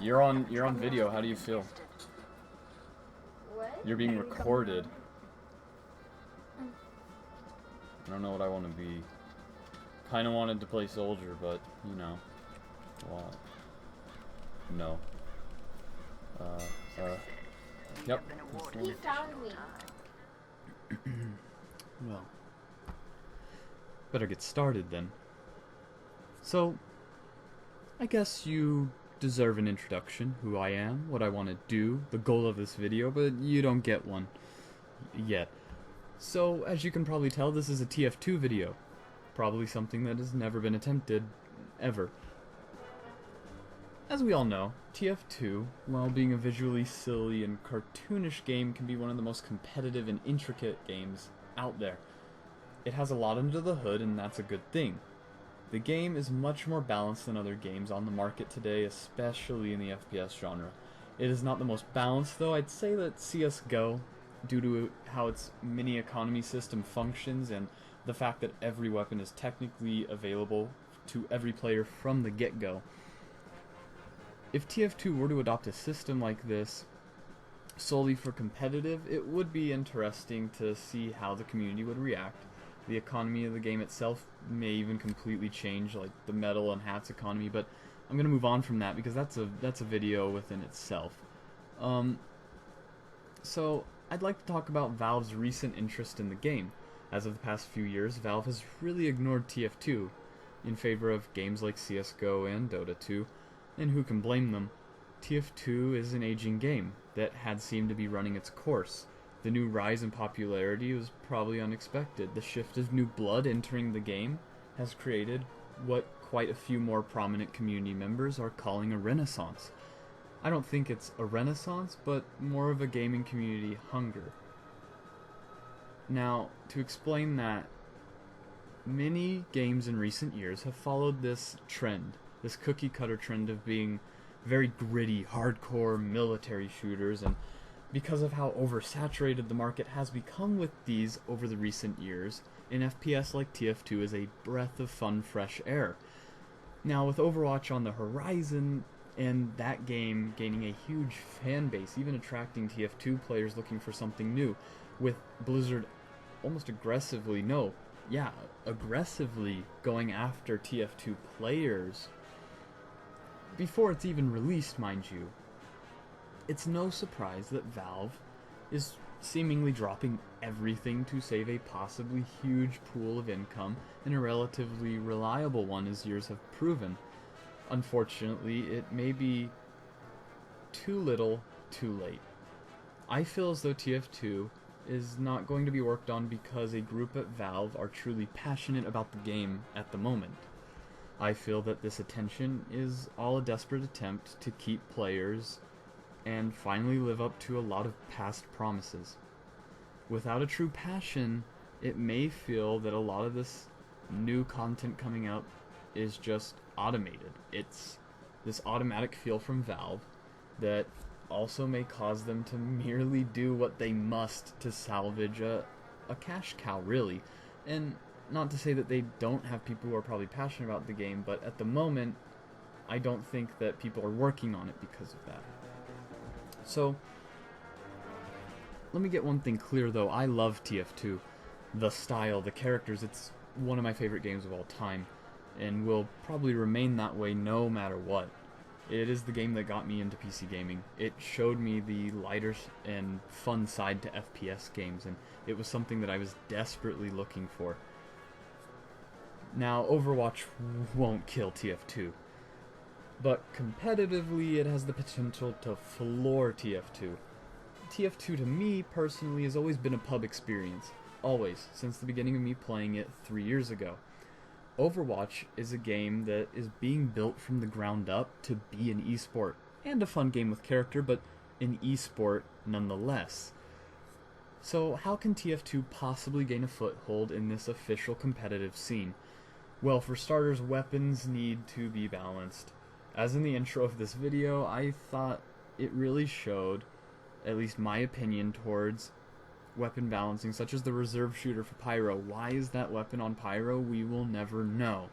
You're on video. How do you feel? What? You're being recorded. I don't know what I want to be. Kind of wanted to play soldier, but you know, what? No. Yep. He found me. Well, better get started then. So, I guess you deserve an introduction, who I am, what I want to do, the goal of this video, but you don't get one yet. So, as you can probably tell, this is a TF2 video. Probably something that has never been attempted, ever. As we all know, TF2, while being a visually silly and cartoonish game, can be one of the most competitive and intricate games out there. It has a lot under the hood, and that's a good thing. The game is much more balanced than other games on the market today, especially in the FPS genre. It is not the most balanced, though. I'd say that CSGO, due to how its mini-economy system functions and the fact that every weapon is technically available to every player from the get-go. If TF2 were to adopt a system like this solely for competitive, it would be interesting to see how the community would react. The economy of the game itself may even completely change, like the metal and hats economy, but I'm going to move on from that because that's a video within itself. So I'd like to talk about Valve's recent interest in the game. As of the past few years, Valve has really ignored TF2 in favor of games like CSGO and Dota 2, and who can blame them? TF2 is an aging game that had seemed to be running its course. The new rise in popularity was probably unexpected. The shift of new blood entering the game has created what quite a few more prominent community members are calling a renaissance. I don't think it's a renaissance, but more of a gaming community hunger. Now, to explain that, many games in recent years have followed this trend, this cookie-cutter trend of being very gritty, hardcore military shooters, and because of how oversaturated the market has become with these over the recent years, an FPS like TF2 is a breath of fun, fresh air. Now, with Overwatch on the horizon, and that game gaining a huge fan base, even attracting TF2 players looking for something new, with Blizzard almost aggressively going after TF2 players before it's even released, mind you. It's no surprise that Valve is seemingly dropping everything to save a possibly huge pool of income, and a relatively reliable one as years have proven. Unfortunately, it may be too little, too late. I feel as though TF2 is not going to be worked on because a group at Valve are truly passionate about the game at the moment. I feel that this attention is all a desperate attempt to keep players and finally live up to a lot of past promises. Without a true passion, it may feel that a lot of this new content coming up is just automated. It's this automatic feel from Valve that also may cause them to merely do what they must to salvage a cash cow, really. And not to say that they don't have people who are probably passionate about the game, but at the moment, I don't think that people are working on it because of that. So, let me get one thing clear though. I love TF2. The style, the characters, it's one of my favorite games of all time, and will probably remain that way no matter what. It is the game that got me into PC gaming. It showed me the lighter and fun side to FPS games, and it was something that I was desperately looking for. Now, Overwatch won't kill TF2, but competitively it has the potential to floor TF2. TF2 to me, personally, has always been a pub experience. Always, since the beginning of me playing it 3 years ago. Overwatch is a game that is being built from the ground up to be an esport, and a fun game with character, but an esport nonetheless. So how can TF2 possibly gain a foothold in this official competitive scene? Well, for starters, weapons need to be balanced. As in the intro of this video, I thought it really showed, at least my opinion, towards weapon balancing, such as the reserve shooter for Pyro. Why is that weapon on Pyro? We will never know.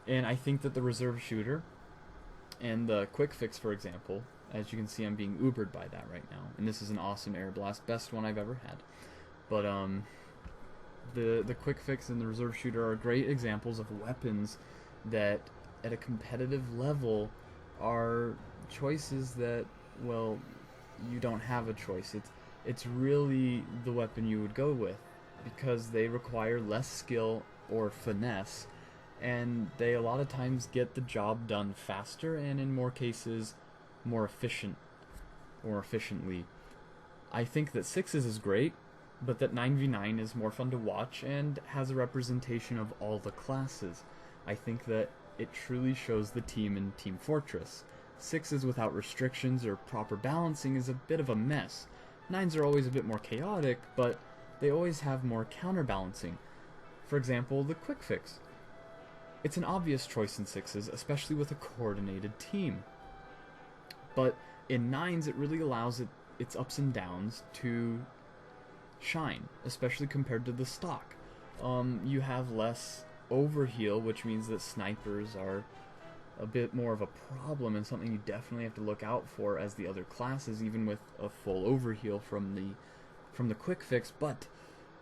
And I think that the reserve shooter And the quick fix, for example, as you can see, I'm being Ubered by that right now, and this is an awesome air blast, best one I've ever had. But the quick fix and the reserve shooter are great examples of weapons that, at a competitive level, are choices that, well, you don't have a choice. It's really the weapon you would go with, because they require less skill or finesse, and they a lot of times get the job done faster, and in more cases more efficiently. I think that 6's is great, but that 9v9 is more fun to watch and has a representation of all the classes. I think that it truly shows the team in Team Fortress. 6's without restrictions or proper balancing is a bit of a mess. 9's are always a bit more chaotic, but they always have more counterbalancing. For example, the quick fix. It's an obvious choice in 6's, especially with a coordinated team. But in 9's, it really allows its ups and downs to shine, especially compared to the stock. You have less overheal, which means that snipers are a bit more of a problem and something you definitely have to look out for as the other classes, even with a full overheal from the quick fix. But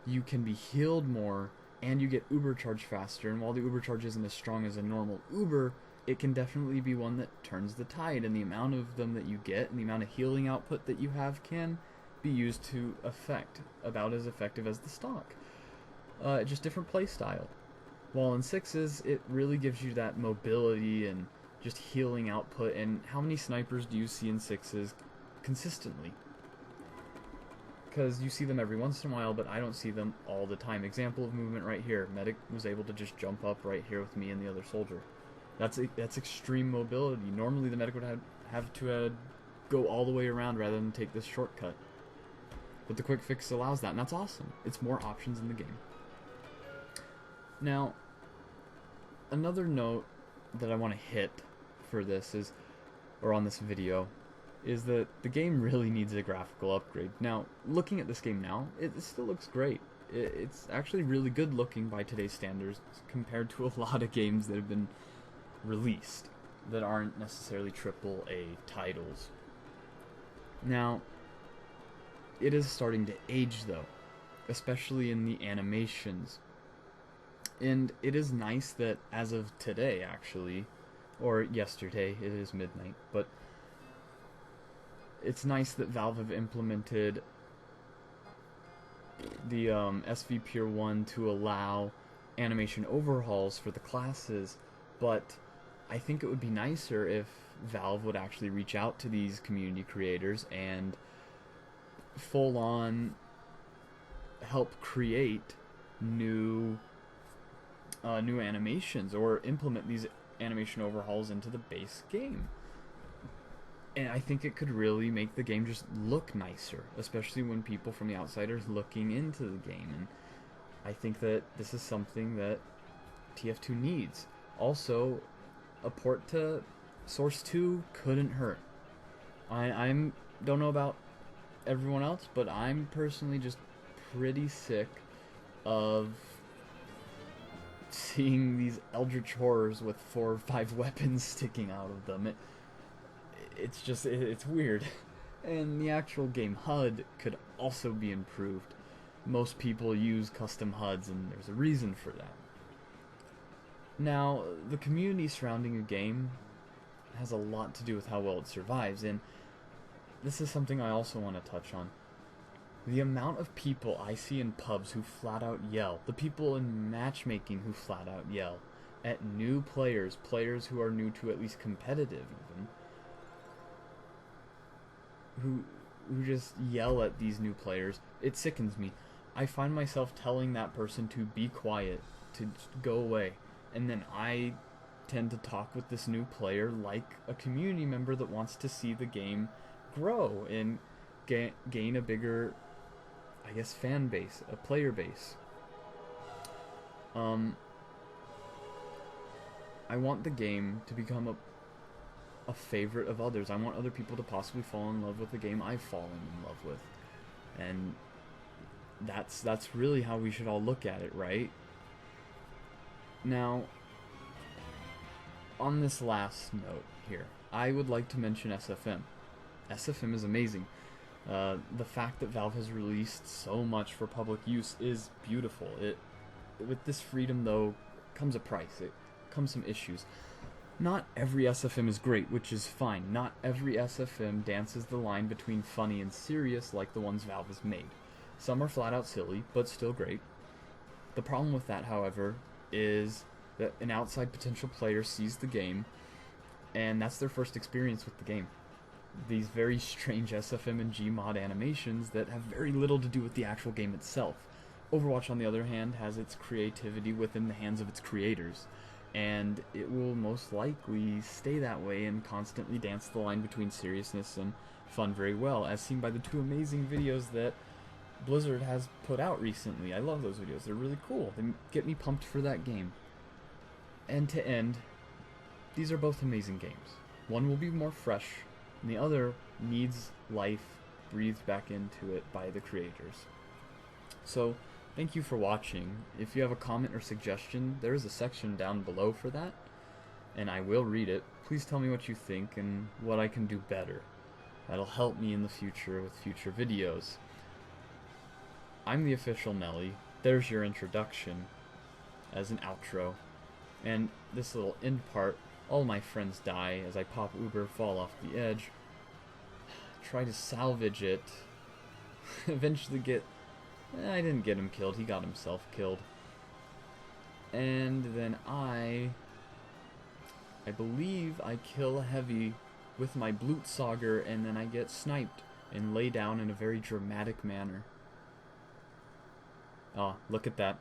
you can be healed more, and you get uber charge faster, and while the uber charge isn't as strong as a normal uber, it can definitely be one that turns the tide, and the amount of them that you get and the amount of healing output that you have can be used to about as effective as the stock. Just different play style. While in 6's, it really gives you that mobility and just healing output. And how many snipers do you see in 6's consistently? Because you see them every once in a while, but I don't see them all the time. Example of movement right here. Medic was able to just jump up right here with me and the other soldier. That's extreme mobility. Normally the medic would have to go all the way around rather than take this shortcut. But the quick fix allows that, and that's awesome. It's more options in the game. Now, another note that I want to hit for this is, or on this video, is that the game really needs a graphical upgrade. Now, looking at this game now, it still looks great. It's actually really good looking by today's standards compared to a lot of games that have been released that aren't necessarily AAA titles. Now, it is starting to age though, especially in the animations. And it is nice that as of today, actually, or yesterday, it is midnight, but it's nice that Valve have implemented the SV Pure 1 to allow animation overhauls for the classes, but I think it would be nicer if Valve would actually reach out to these community creators and full-on help create new animations, or implement these animation overhauls into the base game. And I think it could really make the game just look nicer, especially when people from the outside are looking into the game. And I think that this is something that TF2 needs. Also, a port to Source 2 couldn't hurt. I don't know about everyone else, but I'm personally just pretty sick of seeing these eldritch horrors with 4 or 5 weapons sticking out of them. It's weird. And the actual game HUD could also be improved. Most people use custom HUDs, and there's a reason for that. Now, the community surrounding a game has a lot to do with how well it survives, and this is something I also want to touch on. The amount of people I see in pubs who flat out yell, the people in matchmaking who flat out yell, at new players who are new to at least competitive even, who just yell at these new players, it sickens me. I find myself telling that person to be quiet, to go away, and then I tend to talk with this new player like a community member that wants to see the game grow and gain a bigger, I guess, fan base, a player base. I want the game to become a favorite of others. I want other people to possibly fall in love with the game I've fallen in love with. And that's really how we should all look at it, right? Now, on this last note here, I would like to mention SFM. SFM is amazing. The fact that Valve has released so much for public use is beautiful. With this freedom, though, comes a price. It comes some issues. Not every SFM is great, which is fine. Not every SFM dances the line between funny and serious like the ones Valve has made. Some are flat out silly, but still great. The problem with that, however, is that an outside potential player sees the game, and that's their first experience with the game. These very strange SFM and Gmod animations that have very little to do with the actual game itself. Overwatch, on the other hand, has its creativity within the hands of its creators, and it will most likely stay that way and constantly dance the line between seriousness and fun very well, as seen by the 2 amazing videos that Blizzard has put out recently. I love those videos. They're really cool. They get me pumped for that game. End to end, these are both amazing games. One will be more fresh, and the other needs life breathed back into it by the creators. So, thank you for watching. If you have a comment or suggestion, there is a section down below for that, and I will read it. Please tell me what you think and what I can do better. That'll help me in the future with future videos. I'm the official Nelly. There's your introduction as an outro. And this little end part, all my friends die as I pop Uber, fall off the edge, try to salvage it, eventually I didn't get him killed, he got himself killed. And then I believe I kill a heavy with my Blutsauger, and then I get sniped and lay down in a very dramatic manner. Ah, look at that.